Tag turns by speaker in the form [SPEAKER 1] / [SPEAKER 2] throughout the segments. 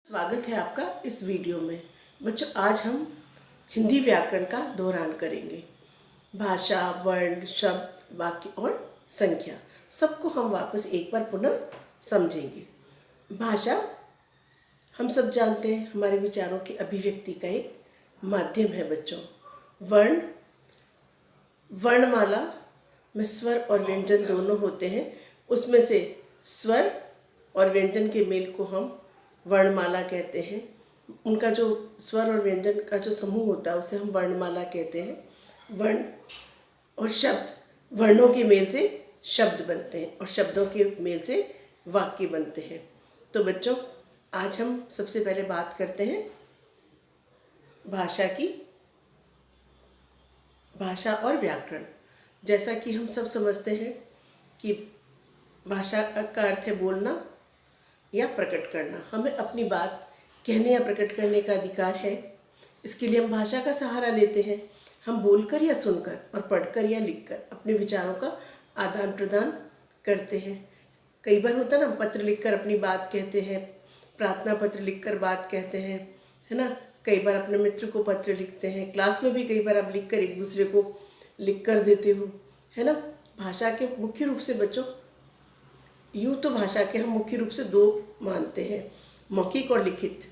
[SPEAKER 1] स्वागत है आपका इस वीडियो में। बच्चों, आज हम हिंदी व्याकरण का दोहरान करेंगे। भाषा, वर्ण, शब्द, वाक्य और संख्या सबको हम वापस एक बार पुनः समझेंगे। भाषा हम सब जानते हैं हमारे विचारों की अभिव्यक्ति का एक माध्यम है बच्चों। वर्ण, वर्णमाला में स्वर और व्यंजन दोनों होते हैं। उसमें से स्वर और व्यंजन के मेल को हम वर्णमाला कहते हैं। उनका जो स्वर और व्यंजन का जो समूह होता है उसे हम वर्णमाला कहते हैं। वर्ण और शब्द, वर्णों के मेल से शब्द बनते हैं और शब्दों के मेल से वाक्य बनते हैं। तो बच्चों, आज हम सबसे पहले बात करते हैं भाषा की। भाषा और व्याकरण, जैसा कि हम सब समझते हैं कि भाषा का अर्थ है बोलना या प्रकट करना। हमें अपनी बात कहने या प्रकट करने का अधिकार है। इसके लिए हम भाषा का सहारा लेते हैं। हम बोलकर या सुनकर और पढ़कर या लिखकर अपने विचारों का आदान प्रदान करते हैं। कई बार होता है ना, पत्र लिखकर अपनी बात कहते हैं, प्रार्थना पत्र लिखकर बात कहते हैं, है ना। कई बार अपने मित्र को पत्र लिखते हैं। क्लास में भी कई बार आप लिखकर एक दूसरे को लिख कर देते हो, है ना। भाषा के मुख्य रूप से बच्चों, यूँ तो भाषा के हम मुख्य रूप से दो मानते हैं, मौखिक और लिखित,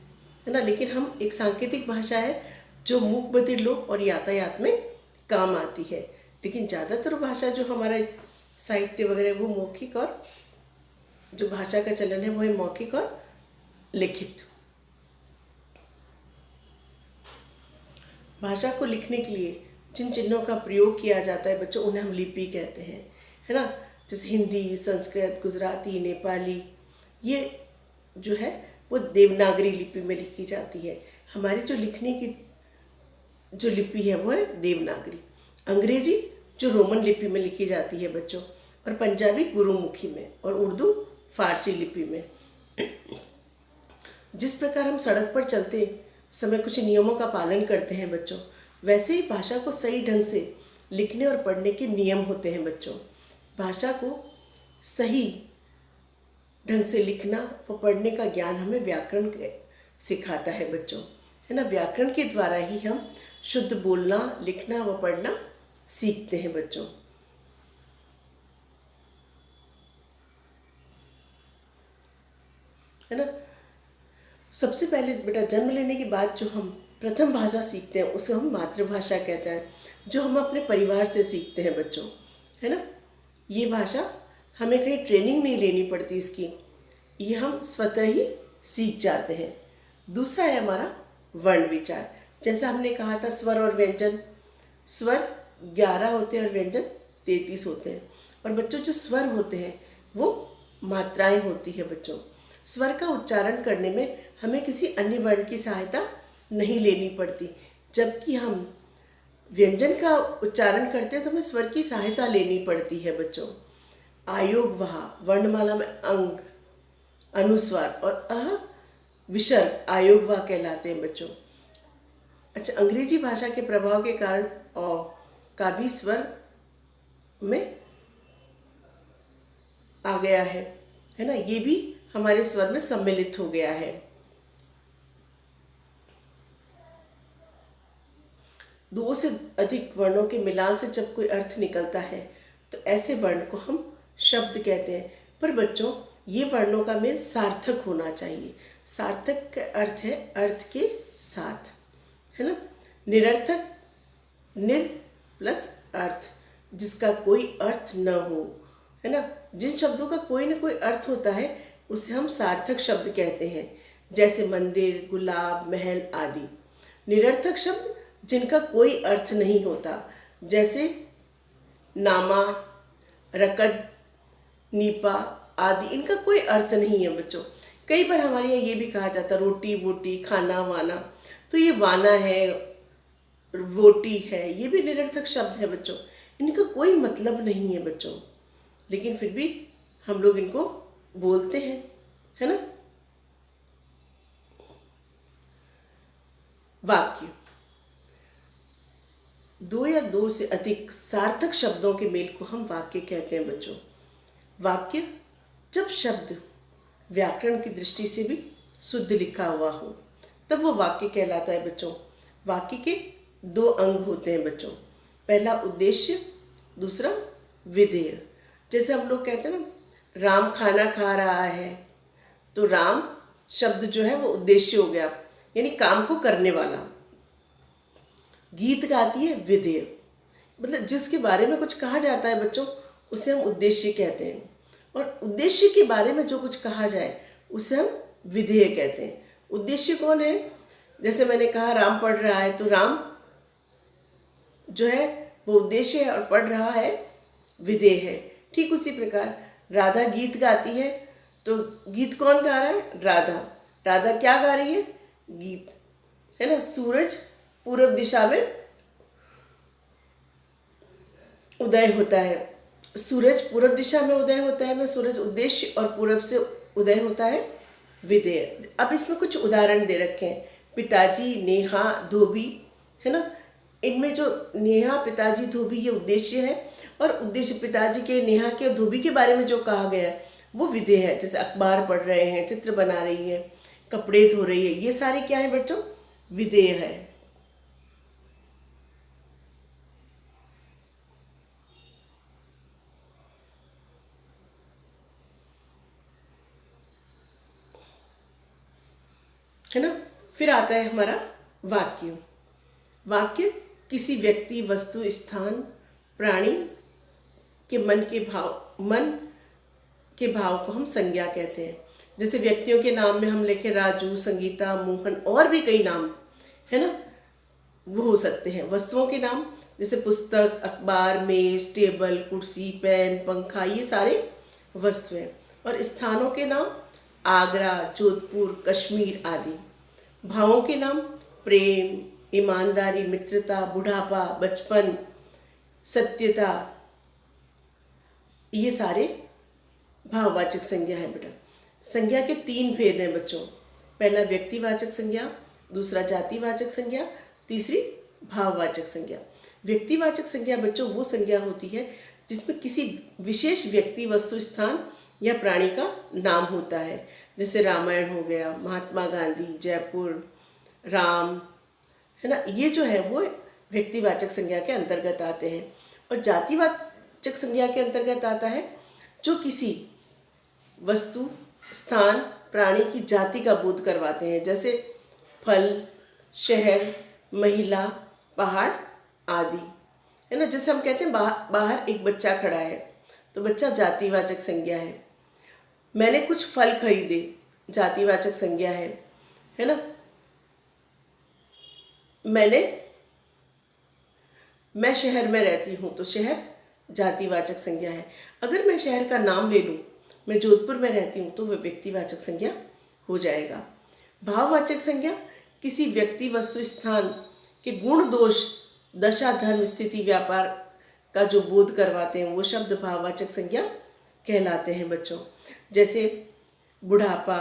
[SPEAKER 1] है ना। लेकिन हम एक सांकेतिक भाषा है जो मूक बधिर लोग और यातायात में काम आती है। लेकिन ज़्यादातर भाषा जो हमारा साहित्य वगैरह वो मौखिक, और जो भाषा का चलन है वो है मौखिक और लिखित। भाषा को लिखने के लिए जिन चिन्हों का प्रयोग किया जाता है बच्चों, उन्हें हम लिपि कहते हैं, है ना। जैसे हिंदी, संस्कृत, गुजराती, नेपाली, ये जो है वो देवनागरी लिपि में लिखी जाती है। हमारी जो लिखने की जो लिपि है वो है देवनागरी। अंग्रेजी जो रोमन लिपि में लिखी जाती है बच्चों, और पंजाबी गुरुमुखी में, और उर्दू फारसी लिपि में। जिस प्रकार हम सड़क पर चलते समय कुछ नियमों का पालन करते हैं बच्चों, वैसे ही भाषा को सही ढंग से लिखने और पढ़ने के नियम होते हैं बच्चों। भाषा को सही ढंग से लिखना व पढ़ने का ज्ञान हमें व्याकरण सिखाता है बच्चों, है ना। व्याकरण के द्वारा ही हम शुद्ध बोलना, लिखना व पढ़ना सीखते हैं बच्चों, है ना। सबसे पहले बेटा, जन्म लेने के बाद जो हम प्रथम भाषा सीखते हैं उसे हम मातृभाषा कहते हैं, जो हम अपने परिवार से सीखते हैं बच्चों, है ना। ये भाषा हमें कहीं ट्रेनिंग नहीं लेनी पड़ती इसकी, ये हम स्वतः ही सीख जाते हैं। दूसरा है हमारा वर्ण विचार। जैसा हमने कहा था, स्वर और व्यंजन, स्वर 11 होते हैं और व्यंजन 33 होते हैं। और बच्चों, जो स्वर होते हैं वो मात्राएं होती है बच्चों। स्वर का उच्चारण करने में हमें किसी अन्य वर्ण की सहायता नहीं लेनी पड़ती, जबकि हम व्यंजन का उच्चारण करते हैं तो हमें स्वर की सहायता लेनी पड़ती है बच्चों। आयोग वहा वर्णमाला में अंग, अनुस्वार और अह विसर्ग आयोग वहा कहलाते हैं बच्चों। अच्छा, अंग्रेजी भाषा के प्रभाव के कारण अ का भी स्वर में आ गया है ना। ये भी हमारे स्वर में सम्मिलित हो गया है। दो से अधिक वर्णों के मिलान से जब कोई अर्थ निकलता है तो ऐसे वर्ण को हम शब्द कहते हैं। पर बच्चों, ये वर्णों का मेल सार्थक होना चाहिए। सार्थक का अर्थ है अर्थ के साथ, है ना। निरर्थक, निर प्लस अर्थ, जिसका कोई अर्थ न हो, है ना। जिन शब्दों का कोई ना कोई अर्थ होता है उसे हम सार्थक शब्द कहते हैं, जैसे मंदिर, गुलाब, महल आदि। निरर्थक शब्द जिनका कोई अर्थ नहीं होता, जैसे नामा, रकद, नीपा आदि, इनका कोई अर्थ नहीं है बच्चों। कई बार हमारे यहाँ ये भी कहा जाता है रोटी वोटी, खाना वाना, तो ये वाना है, वोटी है, ये भी निरर्थक शब्द है बच्चों। इनका कोई मतलब नहीं है बच्चों, लेकिन फिर भी हम लोग इनको बोलते हैं, है ना। वाक्य, दो या दो से अधिक सार्थक शब्दों के मेल को हम वाक्य कहते हैं बच्चों। वाक्य जब शब्द व्याकरण की दृष्टि से भी शुद्ध लिखा हुआ हो, तब वो वाक्य कहलाता है बच्चों। वाक्य के दो अंग होते हैं बच्चों, पहला उद्देश्य, दूसरा विधेय। जैसे हम लोग कहते हैं ना, राम खाना खा रहा है, तो राम शब्द जो है वो उद्देश्य हो गया, यानी काम को करने वाला। गीत गाती है विधेय, मतलब जिसके बारे में कुछ कहा जाता है बच्चों, उसे हम उद्देश्य कहते हैं। और उद्देश्य के बारे में जो कुछ कहा जाए उसे हम विधेय कहते हैं। उद्देश्य कौन है? जैसे मैंने कहा राम पढ़ रहा है, तो राम जो है वो उद्देश्य है और पढ़ रहा है विधेय है। ठीक उसी प्रकार राधा गीत गाती है, तो गीत कौन गा रहा है? राधा। राधा क्या गा रही है? गीत, है ना। सूरज पूर्व दिशा में उदय होता है, सूरज पूर्व दिशा में उदय होता है, में सूरज उद्देश्य और पूर्व से उदय होता है विधेय। अब इसमें कुछ उदाहरण दे रखे हैं, पिताजी, नेहा, धोबी, है ना। इनमें जो नेहा, पिताजी, धोबी ये उद्देश्य है, और उद्देश्य पिताजी के, नेहा के और धोबी के बारे में जो कहा गया है वो विधेय है। जैसे अखबार पढ़ रहे हैं, चित्र बना रही है, कपड़े धो रही है, ये सारे क्या है बच्चों? विधेय है। है ना। फिर आता है हमारा वाक्य। वाक्य किसी व्यक्ति, वस्तु, स्थान, प्राणी के मन के भाव को हम संज्ञा कहते हैं। जैसे व्यक्तियों के नाम में हम लिखे राजू, संगीता, मोहन, और भी कई नाम, है ना, वो हो सकते हैं। वस्तुओं के नाम जैसे पुस्तक, अखबार, मेज, टेबल, कुर्सी, पेन, पंखा, ये सारे वस्तुएं। और स्थानों के नाम आगरा, जोधपुर, कश्मीर आदि। भावों के नाम प्रेम, ईमानदारी, मित्रता, बुढ़ापा, बचपन, सत्यता, ये सारे भाववाचक संज्ञा है बेटा। संज्ञा के तीन भेद हैं बच्चों, पहला व्यक्तिवाचक संज्ञा, दूसरा जातिवाचक संज्ञा, तीसरी भाववाचक संज्ञा। व्यक्तिवाचक संज्ञा बच्चों वो संज्ञा होती है जिसमें किसी विशेष व्यक्ति, वस्तु, स्थान या प्राणी का नाम होता है। जैसे रामायण हो गया, महात्मा गांधी, जयपुर, राम, है ना, ये जो है वो व्यक्तिवाचक संज्ञा के अंतर्गत आते हैं। और जातिवाचक संज्ञा के अंतर्गत आता है जो किसी वस्तु, स्थान, प्राणी की जाति का बोध करवाते हैं, जैसे फल, शहर, महिला, पहाड़ आदि, है ना। जैसे हम कहते हैं बाहर एक बच्चा खड़ा है, तो बच्चा जातिवाचक संज्ञा है। मैंने कुछ फल खरीदे, जातिवाचक संज्ञा है ना। मैं शहर में रहती हूँ, तो शहर जातिवाचक संज्ञा है। अगर मैं शहर का नाम ले लूँ, मैं जोधपुर में रहती हूँ, तो वह व्यक्तिवाचक संज्ञा हो जाएगा। भाववाचक संज्ञा किसी व्यक्ति, वस्तु, स्थान के गुण, दोष, दशा, धर्म, स्थिति, व्यापार का जो बोध करवाते हैं वो शब्द भाववाचक संज्ञा कहलाते हैं बच्चों। जैसे बुढ़ापा,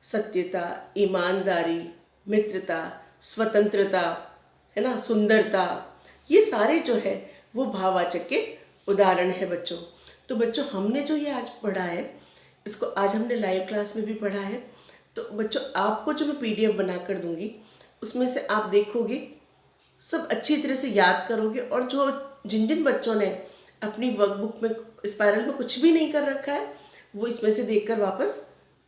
[SPEAKER 1] सत्यता, ईमानदारी, मित्रता, स्वतंत्रता, है ना, सुंदरता, ये सारे जो है वो भाववाचक के उदाहरण है बच्चों। तो बच्चों हमने जो ये आज पढ़ा है, इसको आज हमने लाइव क्लास में भी पढ़ा है। तो बच्चों आपको जो मैं PDF बना कर दूंगी, उसमें से आप देखोगे, सब अच्छी तरह से याद करोगे, और जो जिन जिन बच्चों ने अपनी वर्कबुक में, स्पाइरल में कुछ भी नहीं कर रखा है, वो इसमें से देखकर वापस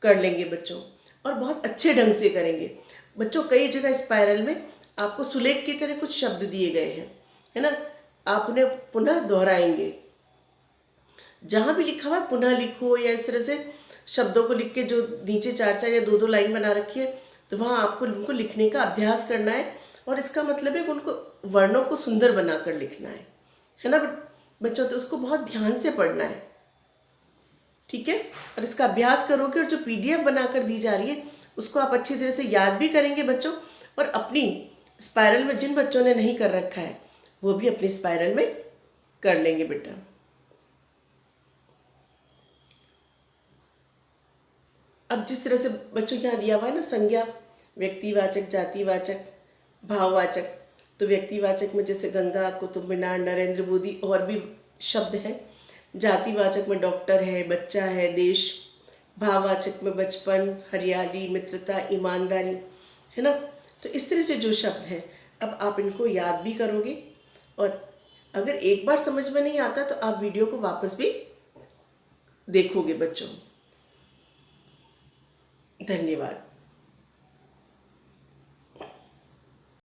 [SPEAKER 1] कर लेंगे बच्चों, और बहुत अच्छे ढंग से करेंगे बच्चों। कई जगह स्पाइरल में आपको सुलेख की तरह कुछ शब्द दिए गए हैं, है ना, आप उन्हें पुनः दोहराएंगे। जहाँ भी लिखा हुआ है पुनः लिखो, या इस तरह से शब्दों को लिख के जो नीचे 4-4 या 2-2 लाइन बना रखी है, तो वहाँ आपको उनको लिखने का अभ्यास करना है। और इसका मतलब है कि उनको वर्णों को सुंदर बनाकर लिखना है ना बच्चों। तो उसको बहुत ध्यान से पढ़ना है, ठीक है। और इसका अभ्यास करोगे, और जो PDF बनाकर दी जा रही है उसको आप अच्छी तरह से याद भी करेंगे बच्चों। और अपनी स्पाइरल में जिन बच्चों ने नहीं कर रखा है वो भी अपनी स्पाइरल में कर लेंगे बेटा। अब जिस तरह से बच्चों यहाँ दिया हुआ है ना, संज्ञा, व्यक्तिवाचक, जातिवाचक, भाववाचक, तो व्यक्तिवाचक में जैसे गंगा, कुतुब मीनार, नरेंद्र मोदी, और भी शब्द हैं। जातिवाचक में डॉक्टर है, बच्चा है, देश, भाववाचक में बचपन, हरियाली, मित्रता, ईमानदारी, है ना। तो इस तरह से जो शब्द हैं अब आप इनको याद भी करोगे, और अगर एक बार समझ में नहीं आता तो आप वीडियो को वापस भी देखोगे बच्चों। धन्यवाद।